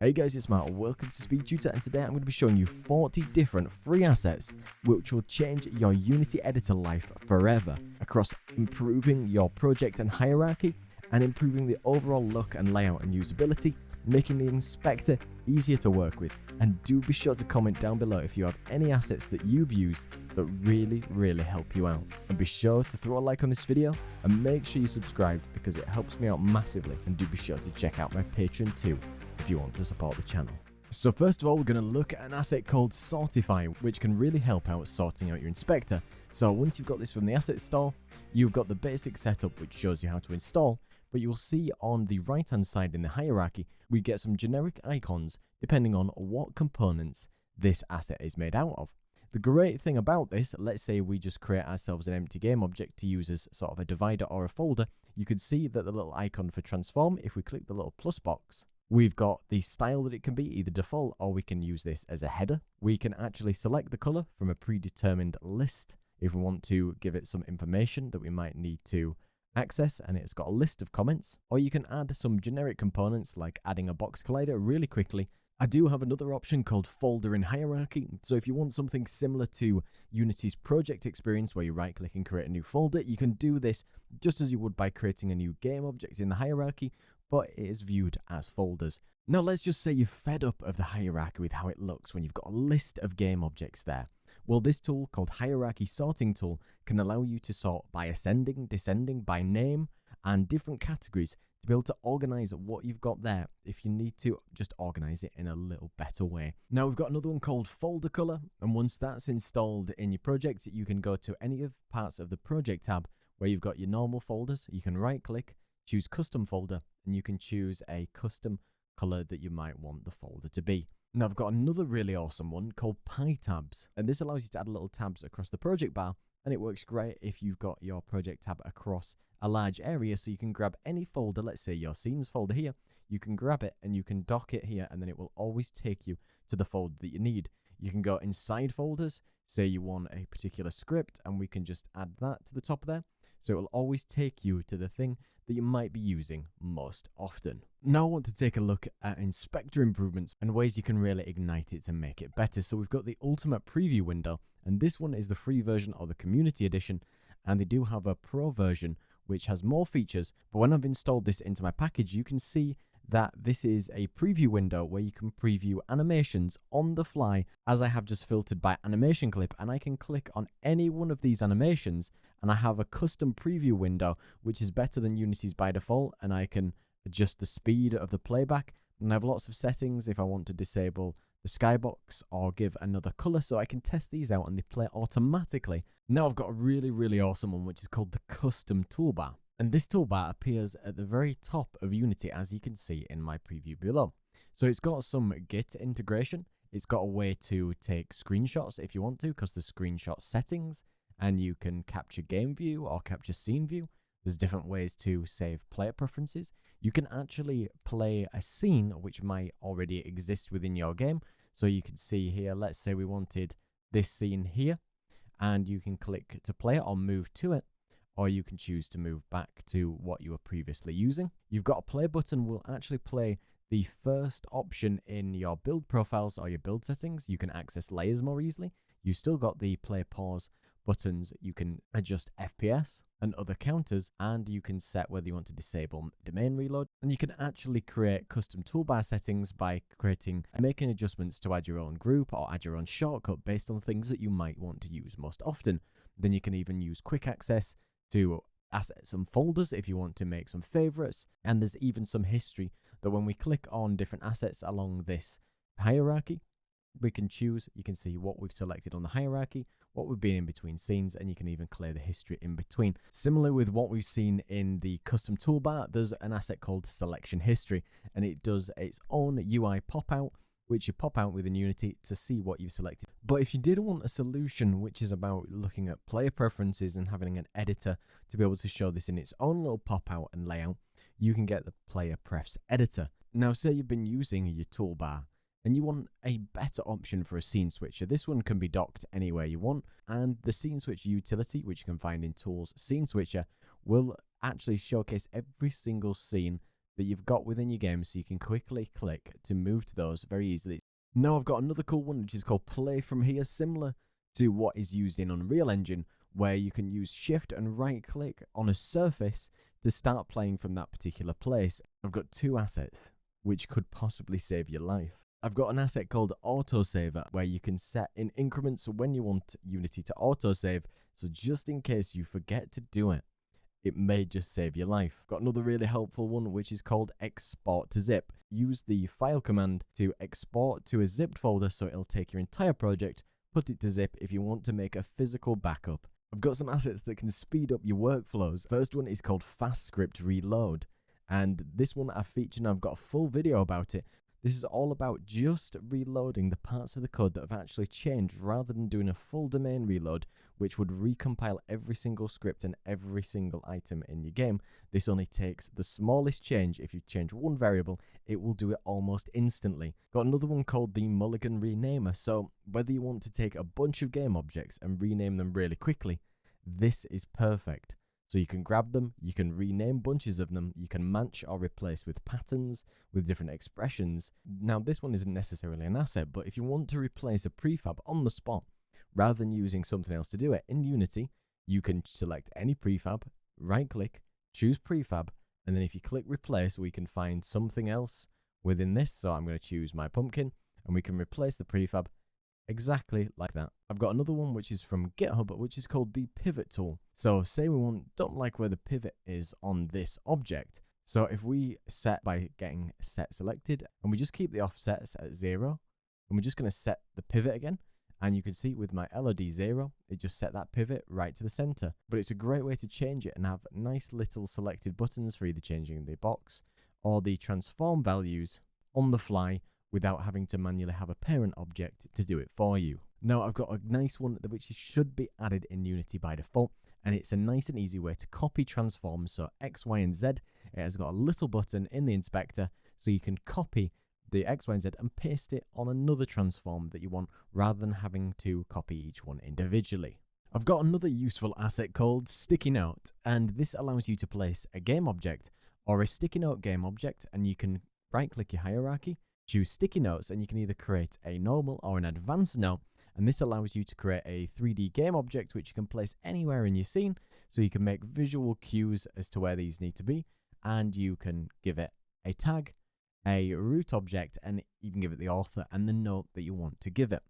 Hey guys, it's Matt, welcome to SpeedTutor, and today I'm going to be showing you 40 different free assets which will change your Unity editor life forever across improving your project and hierarchy and improving the overall look and layout and usability, making the inspector easier to work with. And do be sure to comment down below if you have any assets that you've used that really help you out. And be sure to throw a like on this video and make sure you subscribed because it helps me out massively. And do be sure to check out my Patreon too if you want to support the channel. So first of all, we're going to look at an asset called Sortify, which can really help out sorting out your inspector. So once you've got this from the asset store, you've got the basic setup which shows you how to install, but you'll see on the right hand side in the hierarchy, we get some generic icons depending on what components this asset is made out of. The great thing about this, let's say we just create ourselves an empty game object to use as sort of a divider or a folder, you can see that the little icon for transform, if we click the little plus box, we've got the style that it can be, either default or we can use this as a header. We can actually select the color from a predetermined list if we want to give it some information that we might need to access, and it's got a list of comments. Or you can add some generic components like adding a box collider really quickly. I do have another option called folder in hierarchy. So if you want something similar to Unity's project experience where you right click and create a new folder, you can do this just as you would by creating a new game object in the hierarchy, but it is viewed as folders. Now let's just say you're fed up of the hierarchy with how it looks when you've got a list of game objects there. Well, this tool called Hierarchy Sorting Tool can allow you to sort by ascending, descending, by name, and different categories to be able to organize what you've got there if you need to just organize it in a little better way. Now we've got another one called Folder Color, and once that's installed in your project, you can go to any of parts of the project tab where you've got your normal folders. You can right click, choose custom folder, and you can choose a custom color that you might want the folder to be. Now I've got another really awesome one called Pie Tabs, and this allows you to add little tabs across the project bar, and it works great if you've got your project tab across a large area, so you can grab any folder, let's say your scenes folder here, you can grab it and you can dock it here, and then it will always take you to the folder that you need. You can go inside folders, say you want a particular script, and we can just add that to the top there, so it will always take you to the thing that you might be using most often. Now I want to take a look at inspector improvements and ways you can really ignite it to make it better. So we've got the ultimate preview window, and this one is the free version or the community edition, and they do have a pro version which has more features. But when I've installed this into my package, you can see that this is a preview window where you can preview animations on the fly, as I have just filtered by animation clip, and I can click on any one of these animations and I have a custom preview window which is better than Unity's by default, and I can adjust the speed of the playback, and I have lots of settings if I want to disable the skybox or give another color, so I can test these out and they play automatically. Now I've got a really awesome one which is called the custom toolbar. And this toolbar appears at the very top of Unity, as you can see in my preview below. So it's got some Git integration. It's got a way to take screenshots if you want to, because the screenshot settings, and you can capture game view or capture scene view. There's different ways to save player preferences. You can actually play a scene which might already exist within your game. So you can see here, let's say we wanted this scene here, and you can click to play it or move to it, or you can choose to move back to what you were previously using. You've got a play button will actually play the first option in your build profiles or your build settings. You can access layers more easily. You've still got the play pause buttons. You can adjust FPS and other counters, and you can set whether you want to disable domain reload. And you can actually create custom toolbar settings by making adjustments to add your own group or add your own shortcut based on things that you might want to use most often. Then you can even use quick access to assets and folders if you want to make some favorites, and there's even some history that when we click on different assets along this hierarchy, we can choose. You can see what we've selected on the hierarchy, what we've been in between scenes, and you can even clear the history in between. Similar with what we've seen in the custom toolbar, there's an asset called selection history, and it does its own UI pop out, which you pop out within Unity to see what you've selected. But if you did want a solution which is about looking at player preferences and having an editor to be able to show this in its own little pop out and layout, you can get the player prefs editor. Now say you've been using your toolbar and you want a better option for a scene switcher. This one can be docked anywhere you want, and the scene switcher utility, which you can find in Tools Scene Switcher, will actually showcase every single scene that you've got within your game, so you can quickly click to move to those very easily. Now I've got another cool one which is called Play From Here, similar to what is used in Unreal Engine, where you can use shift and right click on a surface to start playing from that particular place. I've got two assets which could possibly save your life. I've got an asset called autosaver, where you can set in increments when you want Unity to autosave, so just in case you forget to do it, it may just save your life. Got another really helpful one which is called export to zip. Use the file command to export to a zipped folder, so it'll take your entire project, put it to zip if you want to make a physical backup. I've got some assets that can speed up your workflows. First one is called fast script reload, and this one I feature and I've got a full video about it. This is all about just reloading the parts of the code that have actually changed, rather than doing a full domain reload, which would recompile every single script and every single item in your game. This only takes the smallest change. If you change one variable, it will do it almost instantly. Got another one called the mulligan renamer. So whether you want to take a bunch of game objects and rename them really quickly, this is perfect. So you can grab them, you can rename bunches of them, you can match or replace with patterns, with different expressions. Now this one isn't necessarily an asset, but if you want to replace a prefab on the spot, rather than using something else to do it, in Unity, you can select any prefab, right click, choose prefab, and then if you click replace, we can find something else within this. So I'm going to choose my pumpkin, and we can replace the prefab exactly like that. I've got another one which is from GitHub, which is called the pivot tool. So say we don't like where the pivot is on this object. So if we set by getting set selected, and we just keep the offsets at 0, and we're just going to set the pivot again, and you can see with my LOD 0, it just set that pivot right to the center. But it's a great way to change it and have nice little selected buttons for either changing the box or the transform values on the fly, without having to manually have a parent object to do it for you. Now I've got a nice one which should be added in Unity by default, and it's a nice and easy way to copy transforms. So X, Y, and Z, it has got a little button in the inspector, so you can copy the X, Y, and Z and paste it on another transform that you want, rather than having to copy each one individually. I've got another useful asset called sticky note, and this allows you to place a game object or a sticky note game object, and you can right click your hierarchy, choose sticky notes, and you can either create a normal or an advanced note, and this allows you to create a 3D game object which you can place anywhere in your scene, so you can make visual cues as to where these need to be, and you can give it a tag, a root object, and you can give it the author and the note that you want to give it.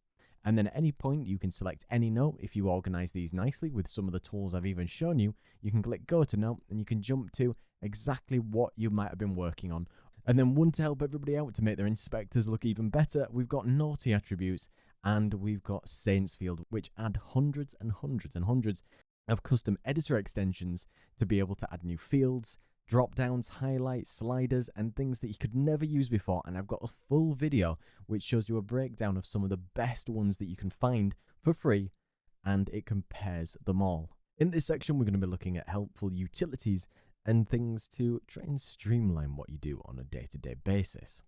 And then at any point you can select any note. If you organize these nicely with some of the tools I've even shown you, you can click go to note, and you can jump to exactly what you might have been working on. And then one to help everybody out to make their inspectors look even better, we've got naughty attributes, and we've got Saints Field, which add hundreds and hundreds and hundreds of custom editor extensions to be able to add new fields, drop downs, highlights, sliders, and things that you could never use before. And I've got a full video which shows you a breakdown of some of the best ones that you can find for free, and it compares them all. In this section, we're going to be looking at helpful utilities and things to try and streamline what you do on a day-to-day basis.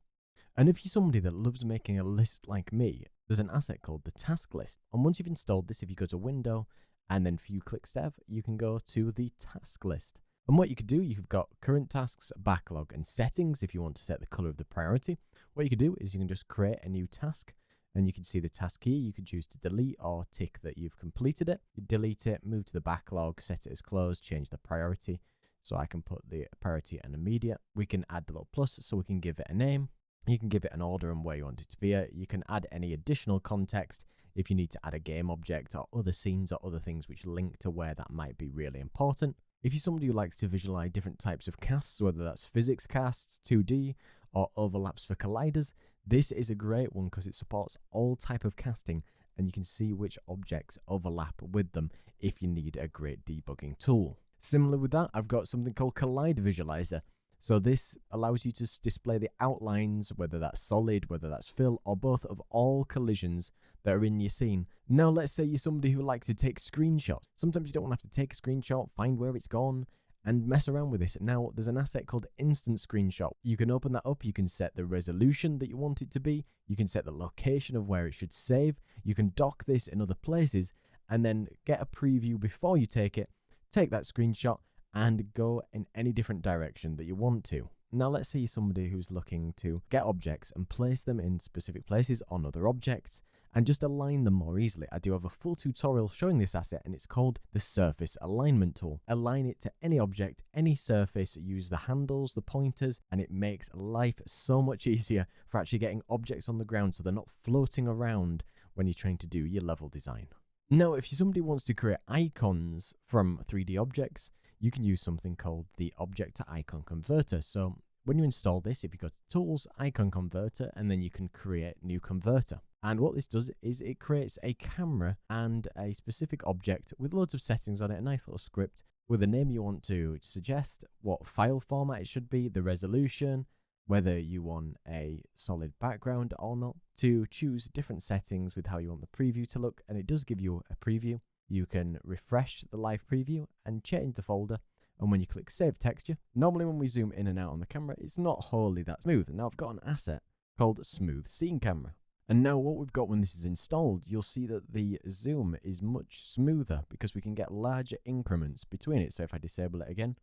And if you're somebody that loves making a list like me, there's an asset called the task list. And once you've installed this, if you go to Window and then few clicks dev, you can go to the task list. And what you could do, you've got current tasks, backlog, and settings. If you want to set the color of the priority, what you could do is you can just create a new task, and you can see the task here. You can choose to delete or tick that you've completed it. You delete it, move to the backlog, set it as closed, change the priority. So I can put the priority and immediate. We can add the little plus so we can give it a name. You can give it an order and where you want it to be. You can add any additional context if you need to add a game object or other scenes or other things which link to where that might be really important. If you're somebody who likes to visualize different types of casts, whether that's physics casts, 2D, or overlaps for colliders, this is a great one because it supports all type of casting, and you can see which objects overlap with them if you need a great debugging tool. Similar with that, I've got something called Collide Visualizer. So this allows you to display the outlines, whether that's solid, whether that's fill, or both, of all collisions that are in your scene. Now let's say you're somebody who likes to take screenshots. Sometimes you don't want to have to take a screenshot, find where it's gone, and mess around with this. Now there's an asset called Instant Screenshot. You can open that up, you can set the resolution that you want it to be, you can set the location of where it should save, you can dock this in other places, and then get a preview before you take it, take that screenshot, and go in any different direction that you want to. Now let's say you're somebody who's looking to get objects and place them in specific places on other objects and just align them more easily. I do have a full tutorial showing this asset, and it's called the surface alignment tool. Align it to any object, any surface, use the handles, the pointers, and it makes life so much easier for actually getting objects on the ground so they're not floating around when you're trying to do your level design. Now, if somebody wants to create icons from 3D objects, you can use something called the object to icon converter. So when you install this, if you go to tools, icon converter, and then you can create new converter. And what this does is it creates a camera and a specific object with loads of settings on it, a nice little script with a name you want to suggest, what file format it should be, the resolution, whether you want a solid background or not, to choose different settings with how you want the preview to look, and it does give you a preview. You can refresh the live preview and change the folder, and when you click save texture, normally when we zoom in and out on the camera, it's not wholly that smooth. Now I've got an asset called smooth scene camera, and now what we've got when this is installed, you'll see that the zoom is much smoother because we can get larger increments between it. So if I disable it again,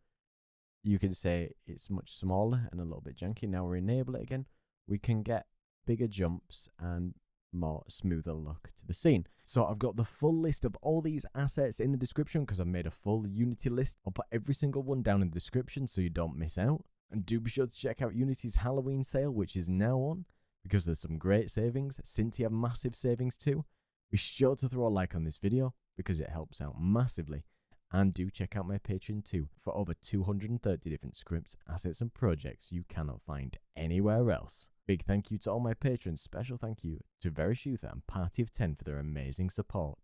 you can say it's much smaller and a little bit janky. Now we enable it again, we can get bigger jumps and more smoother look to the scene. So I've got the full list of all these assets in the description because I've made a full Unity list. I'll put every single one down in the description so you don't miss out. And do be sure to check out Unity's Halloween sale, which is now on, because there's some great savings. Cinti have massive savings too. Be sure to throw a like on this video because it helps out massively. And do check out my Patreon too for over 230 different scripts, assets and projects you cannot find anywhere else. Big thank you to all my patrons. Special thank you to Verishutha and Party of 10 for their amazing support.